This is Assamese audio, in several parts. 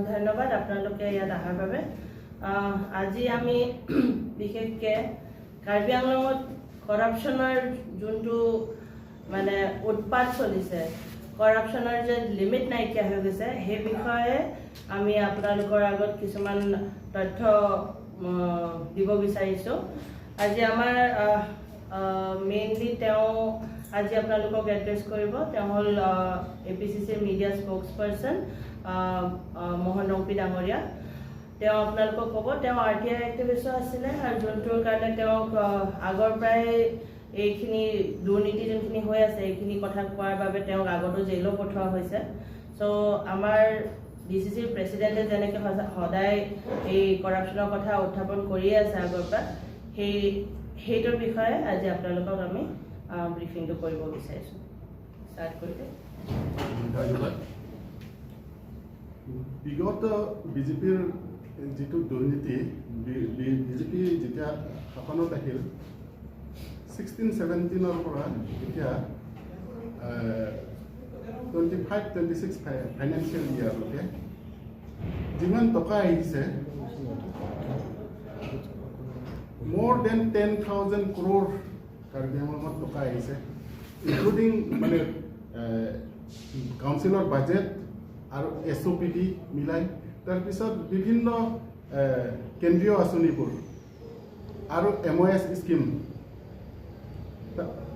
ধন্যবাদ আপোনালোকে ইয়াত অহাৰ বাবে। আজি আমি বিশেষকৈ কাৰ্বি আংলঙত কৰাপশ্যনৰ যোনটো মানে উৎপাত চলিছে, কৰাপশ্যনৰ যে লিমিট নাইকিয়া হৈ গৈছে, সেই বিষয়ে আমি আপোনালোকৰ আগত কিছুমান তথ্য দিব বিচাৰিছোঁ। আজি আমাৰ মেইনলি আজি আপোনালোকক এড্ৰেছ কৰিব। তেওঁ হ'ল APCCৰ মিডিয়া স্পোক্সপাৰ্চন মোহন ৰংপি ডাঙৰীয়া। তেওঁ আপোনালোকক ক'ব, তেওঁ RTI এক্টিভিষ্টো আছিলে আৰু যোনটোৰ কাৰণে তেওঁক আগৰ পৰাই এইখিনি দুৰ্নীতি যোনখিনি হৈ আছে এইখিনি কথা কোৱাৰ বাবে তেওঁক আগতো জেইলো পঠোৱা হৈছে। চ' আমাৰ DCCৰ প্ৰেচিডেণ্টে যেনেকৈ সদায় এই কৰাপশ্যনৰ কথা উত্থাপন কৰিয়ে আছে আগৰ পৰা, সেইটোৰ বিষয়ে আজি আপোনালোকক আমি ব্ৰিফিংটো কৰিব বিচাৰিছোঁ। ষ্টাৰ্ট কৰিলে। ধন্যবাদ। বিগত বিজেপিৰ যিটো দুৰ্নীতি, বিজেপি যেতিয়া শাসনত আহিল 16-17 পৰা এতিয়া 25-26 ফাইনেন্সিয়েল ইয়াৰলৈকে যিমান টকা আহিছে, more than 10,000 crore কাৰ্বি আংলঙত টকা আহিছে, ইনক্লুডিং মানে কাউন্সিলৰ বাজেট আৰু SOPD মিলাই, তাৰপিছত বিভিন্ন কেন্দ্ৰীয় আঁচনিবোৰ আৰু MOS স্কিম।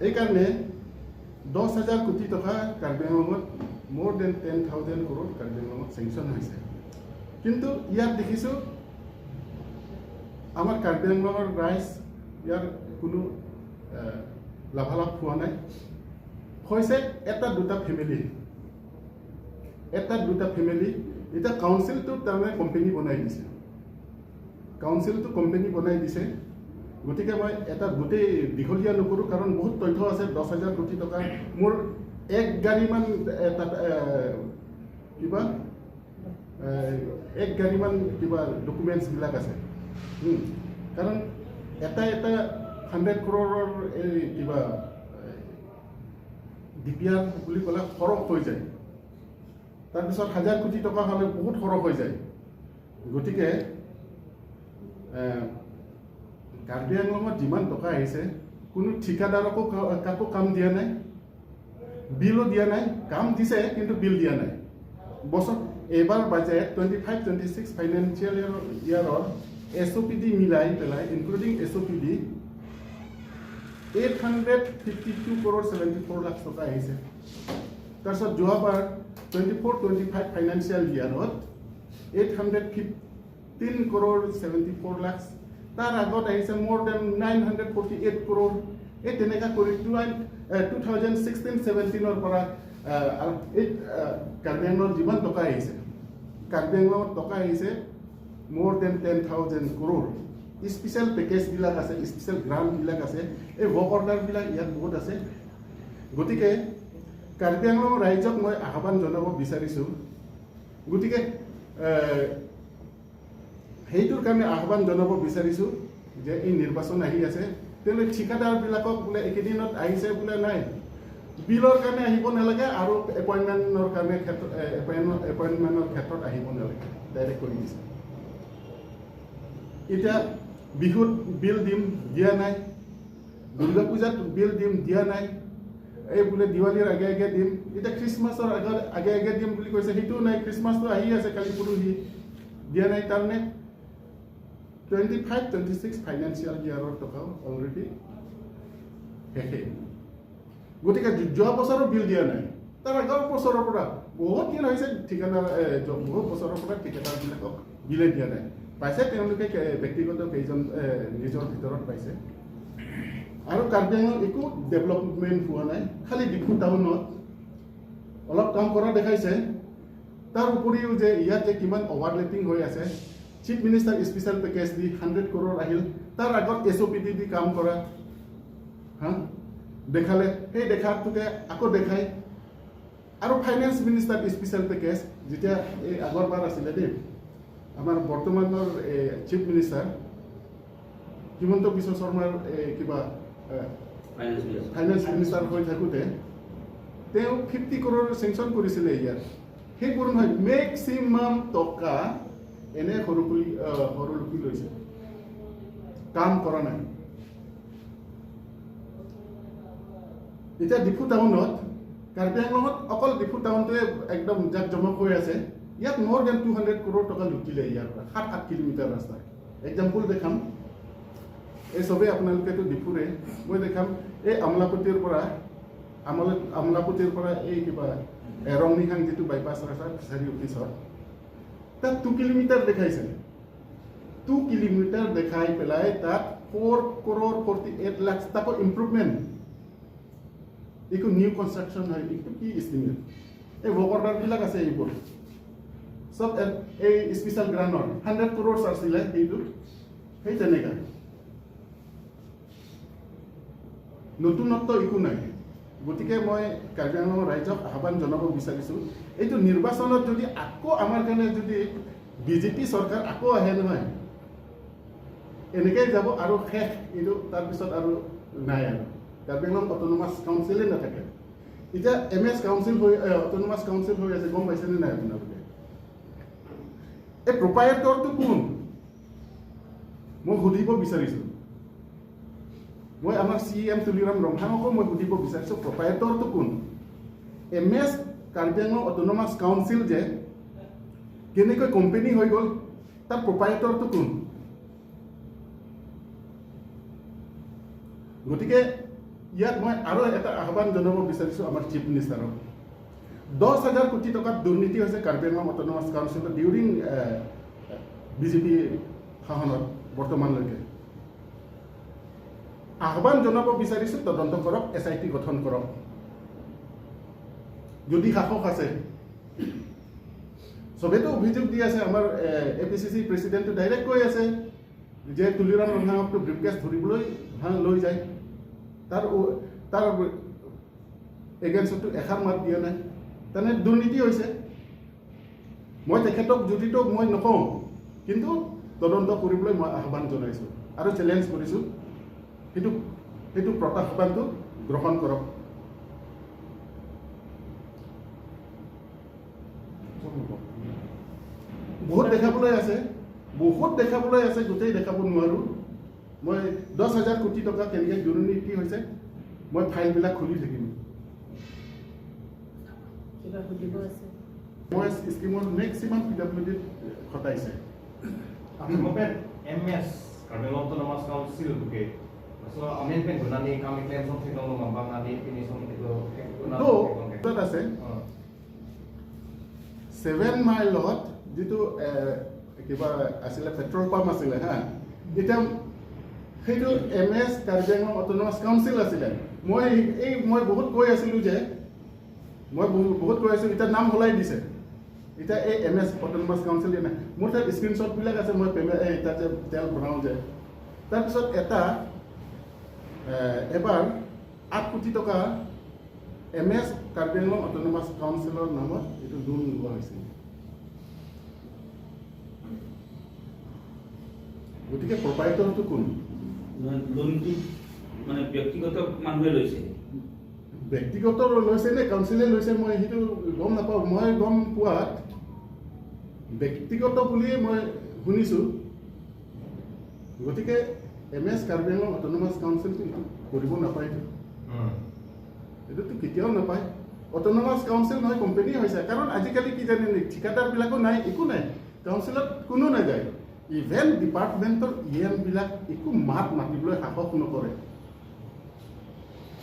এইকাৰণে 10,000 কোটি টকা কাৰ্বি আংলঙত, more than 10,000 crore কাৰ্বি আংলঙত চেংচন হৈছে। কিন্তু ইয়াত দেখিছোঁ আমাৰ কাৰ্বি আংলঙৰ ৰাইজ ইয়াৰ কোনো লাভালাভ হোৱা নাই। হৈছে এটা দুটা ফেমিলি এতিয়া কাউন্সিলটো তাৰমানে কোম্পানী বনাই দিছে, গতিকে মই এটা গোটেই দীঘলীয়া নকৰোঁ, কাৰণ বহুত তথ্য আছে। 10,000 কোটি টকা মোৰ এক গাড়ীমান কিবা ডকুমেণ্টছবিলাক আছে, কাৰণ এটা 100 crore এই কিবা DPR বুলি ক'লে সৰহ হৈ যায়, তাৰপিছত 1,000 কোটি টকা হ'লে বহুত সৰহ হৈ যায়। গতিকে কাৰ্বি আংলঙত যিমান টকা আহিছে, কোনো ঠিকাদাৰকো কাকো কাম দিয়া নাই, বিলো দিয়া নাই। কাম দিছে কিন্তু বিল দিয়া নাই। এইবাৰ বাজেট 25-26 ফাইনেন্সিয়েল ইয়াৰৰ SOPD মিলাই পেলাই, ইনক্লুডিং SOPD 852 crore 74 লাখ টকা আহিছে। তাৰপিছত যোৱাবাৰ 24-25 ফাইনেন্সিয়েল ইয়াৰত 815 crore 74 লাখ, তাৰ আগত আহিছে more than 948 crore। এই তেনেকুৱা কৰি 2016-17 পৰা কাৰ্বি আংলঙত যিমান টকা আহিছে, কাৰ্বি আংলঙত টকা আহিছে more than 10,000 crore। স্পেচিয়েল পেকেজবিলাক আছে, স্পেচিয়েল গ্ৰাণ্টবিলাক আছে, এই ৱৰ্ক অৰ্ডাৰবিলাক ইয়াত বহুত আছে। গতিকে কাৰ্বি আংলঙৰ ৰাইজক মই আহ্বান জনাব বিচাৰিছোঁ, গতিকে সেইটোৰ কাৰণে আহ্বান জনাব বিচাৰিছোঁ যে এই নিৰ্বাচন আহি আছে, তেওঁলোকে ঠিকাদাৰবিলাকক বোলে একেদিনত আহিছে বোলে নাই, বিলৰ কাৰণে আহিব নালাগে আৰু এপইণ্টমেণ্টৰ ক্ষেত্ৰত আহিব নালাগে, ডাইৰেক্ট কৰি দিছে। এতিয়া বিহুত বিল দিম, দিয়া নাই, দুৰ্গা পূজাত বিল দিম, দিয়া নাই, এই বোলে দিৱালীৰ আগে আগে দিম, এতিয়া খ্ৰীষ্টমাছৰ আগে আগে দিম বুলি কৈছে, সেইটোও নাই। খ্ৰীষ্টমাছটো আহি আছে কালি পৰহি, দিয়া নাই। তাৰমানে 25-26 ফাইনেন্সিয়েল ইয়াৰৰ টকাও অলৰেডি শেষে। গতিকে যোৱা বছৰৰ বিল দিয়া নাই, তাৰ আগৰ বছৰৰ পৰা বহুত দিন হৈছে বহুত বছৰৰ পৰা ঠিকাদাৰবিলাকক বিলে দিয়া নাই। পাইছে তেওঁলোকে ব্যক্তিগত কেইজন নিজৰ ভিতৰত পাইছে। আৰু কাৰ্বি আংলঙত একো ডেভেলপমেণ্ট হোৱা নাই, খালি ডিফু টাউনত অলপ কাম কৰা দেখাইছে। তাৰ উপৰিও যে ইয়াত যে কিমান অভাৰলেপিং হৈ আছে, চিফ মিনিষ্টাৰ স্পেচিয়েল পেকেজ দি 100 crore আহিল, তাৰ আগত SOPD দি কাম কৰা দেখালে, সেই দেখাটোকে আকৌ দেখায়। আৰু ফাইনেন্স মিনিষ্টাৰ স্পেচিয়েল পেকেজ যেতিয়া এই আগৰবাৰ আছিলে দেই, আমাৰ বৰ্তমানৰ চিফ মিনিষ্টাৰ হিমন্ত বিশ্ব শৰ্মাৰ কিবা ফাইনেন্স মিনিষ্টাৰ হৈ থাকোঁতে তেওঁ 50 crore চেংচন কৰিছিলে ইয়াত। সেইবোৰ নহয়, মেক্সিমাম টকা এনে সৰু লোকে লৈছে, কাম কৰা নাই। এতিয়া ডিফু টাউনত, কাৰ্বি আংলঙত অকল ডিফু টাউনটোৱে একদম জাক জমক হৈ আছে। ইয়াত more than 200 crore টকা লুটিলে ইয়াৰ পৰা 7-8 কিলোমিটাৰ ৰাস্তা। এক্সাম্পল দেখাম, এই চবেই আপোনালোকেতো ডিফুৰে, মই দেখাম এই আমলাপতিৰ পৰা এই কিবা ৰংনিহাং যিটো বাইপাছ ৰাস্তা ফিচাৰী অফিচত, তাত 2 কিলোমিটাৰ দেখাইছে। 2 কিলোমিটাৰ দেখাই পেলাই তাত 4 crore 48 লাখ টকা ইম্প্ৰুভমেণ্ট। এইটো নিউ কনষ্ট্ৰাকশ্যন হয়, এইটো কি এষ্টিমেট? এই ৱৰ্কাৰবিলাক আছে, এইবোৰ চব এই স্পেচিয়েল গ্ৰাণ্টৰ 100 crore আছিলে সেইটো, সেই তেনেকা নতুনত্ব একো নাই। গতিকে মই কাৰ্বি আংলঙৰ ৰাইজক আহ্বান জনাব বিচাৰিছোঁ, এইটো নিৰ্বাচনত যদি আকৌ আমাৰ কাৰণে যদি বিজেপি চৰকাৰ আকৌ আহে নহয়, এনেকৈ যাব আৰু শেষ। এইটো তাৰপিছত আৰু নাই, আৰু কাৰ্বি আংলং অট'নমাছ কাউন্সিলে নাথাকে। এতিয়া MS কাউন্সিল হৈ অট'নমাছ কাউন্সিল হৈ আছে, গম পাইছেনে নাই আপোনালোকে? এই প্ৰপাইটৰটো কোন মই সুধিব বিচাৰিছোঁ। মই আমাৰ CM তুলিৰাম ৰংহাঙকো মই সুধিব বিচাৰিছোঁ, প্ৰপাইটৰটো কোন? MS Karbi Anglong autonomous council যে কেনেকৈ কোম্পানী হৈ গ'ল, তাৰ প্ৰপাইটৰটো কোন? গতিকে ইয়াত মই আৰু এটা আহ্বান জনাব বিচাৰিছোঁ আমাৰ চিফ মিনিষ্টাৰক। 10,000 কোটি টকাত দুৰ্নীতি হৈছে কাৰ্বি আংলং অট'নমাছ কাউন্সিলত ডিউৰিং বিজেপি শাসনত বৰ্তমানলৈকে। আহ্বান জনাব বিচাৰিছোঁ, তদন্ত কৰক, SIT গঠন কৰক যদি সাহস আছে। চবেতো অভিযোগ দি আছে, আমাৰ APCC প্ৰেচিডেণ্টটো ডাইৰেক্ট কৈ আছে যে তুলিৰাম ৰংহাঙকটো ব্ৰিফকেছ ধৰিবলৈ লৈ যায়, তাৰ এগেইনষ্টতো এষাৰ মাত দিয়া নাই। তেনে দুৰ্নীতি হৈছে। মই তেখেতক জড়িত মই নকওঁ, কিন্তু তদন্ত কৰিবলৈ মই আহ্বান জনাইছোঁ আৰু চেলেঞ্জ কৰিছোঁ, সেইটো প্ৰত্যাহ্বানটো গ্ৰহণ কৰক। বহুত দেখাবলৈ আছে, গোটেই দেখাব নোৱাৰোঁ। মই 10,000 কোটি টকা কেনেকৈ দুৰ্নীতি হৈছে, মই ফাইলবিলাক খুলি থাকিম। মই স্কিমৰ মেক্সিমাম PWD খটাইছে। MS Karbang Autonomous Council ke so amendment gunani kami claim som thino mambang nadi definition itu তাত আছে 7 মাইলত যিটো কিবা আছিলে পেট্ৰল পাম্প আছিলে হা, এতিয়া সেইটো MS Karbi Anglong autonomous council আছিলে। মই বহুত কৈ আছিলোঁ যে এতিয়া নাম সলাই দিছে। এতিয়া এই MS অট'নমাছ কাউন্সিল দিয়া নাই। মোৰ তাত স্ক্ৰীনশ্বটবিলাক আছে, মই তাত যে তেল ভৰাওঁ যে, তাৰপিছত এবাৰ 8 কোটি টকা MS কাৰ্বি আংলং অট'নমাছ কাউন্সিলৰ নামত এইটো লোন লোৱা হৈছিল। গতিকে প্ৰপাইটৰটো কোন? লোনটো মানে ব্যক্তিগত মানুহে লৈছে, ব্যক্তিগত লৈছে নে কাউন্সিলে লৈছে মই সেইটো গম নাপাওঁ। মই গম পোৱাত ব্যক্তিগত বুলিয়ে মই শুনিছোঁ। গতিকে MS কাৰ্বি আংলং অট'নমাছ কাউন্সিলটো কৰিব নাপায়তো, এইটোতো কেতিয়াও নাপায়। অট'নমাছ কাউন্সিল নহয়, কোম্পানী হৈছে। কাৰণ আজিকালি কি জানে, ঠিকাদাৰবিলাকো নাই, একো নাই, কাউন্সিলত কোনো নাযায়। ইভেন ডিপাৰ্টমেণ্টৰ EM বিলাক একো মাত মাতিবলৈ সাহস নকৰে।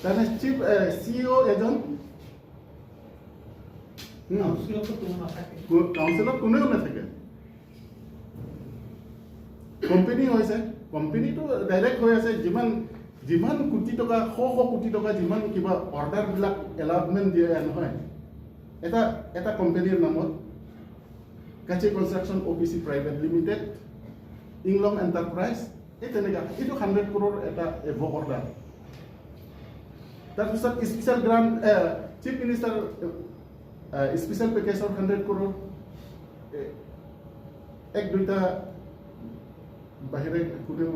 তাৰমানে চিফ CEO এজন, কাউন্সিলত কোনেও নাথাকে। কোম্পানী হৈছে, কোম্পানীটো ডাইৰেক্ট হৈ আছে। যিমান কোটি টকা, শ কোটি টকা যিমান কিবা অৰ্ডাৰবিলাক এলাউটমেণ্ট দিয়ে নহয়, এটা কোম্পানীৰ নামত কাচি কনষ্ট্ৰাকশ্যন OPC প্ৰাইভেট লিমিটেড, ইংলম এণ্টাৰপ্ৰাইজ, এই তেনেকুৱা। এইটো 100 crore এটা এভক অৰ্ডাৰ। তাৰপিছত special grant, chief minister special পেকেজৰ 100 crore, 1-2টা বাহিৰে কোনেও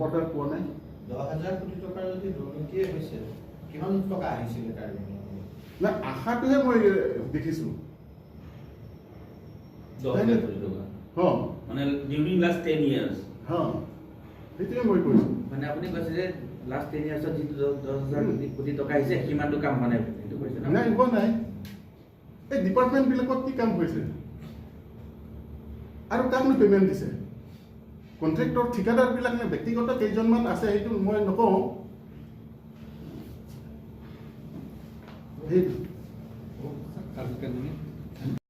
অৰ্ডাৰ পোৱা নাই। 10,000 কোটি টকাৰ যদি দুৰ্নীতিয়ে হৈছে, কিমান টকা আহিছিলে কাৰ্বি আংলঙলৈ? না, আশাটোহে মই দেখিছোঁ। 10,000 কোটি টকা হ মানে ডিউৰিং লাষ্ট 10 ইয়াৰ্ছ হ সেইটোৱে মই কৈছোঁ মানে আপুনি কৈছে যে লাষ্ট 10 ইয়াৰ্ছত যিটো 10,000 কোটি টকা আহিছে সিমানটো কাম মানে এইটো কৈছে না নাই হোৱা নাই এই ডিপাৰ্টমেণ্টবিলাকত কি কাম হৈছে আৰু কাকনো পে'মেণ্ট দিছে কণ্ট্ৰেক্টৰ ঠিকাদাৰবিলাক নে ব্যক্তিগত কেইজনমান আছে সেইটো মই নকওঁ সেই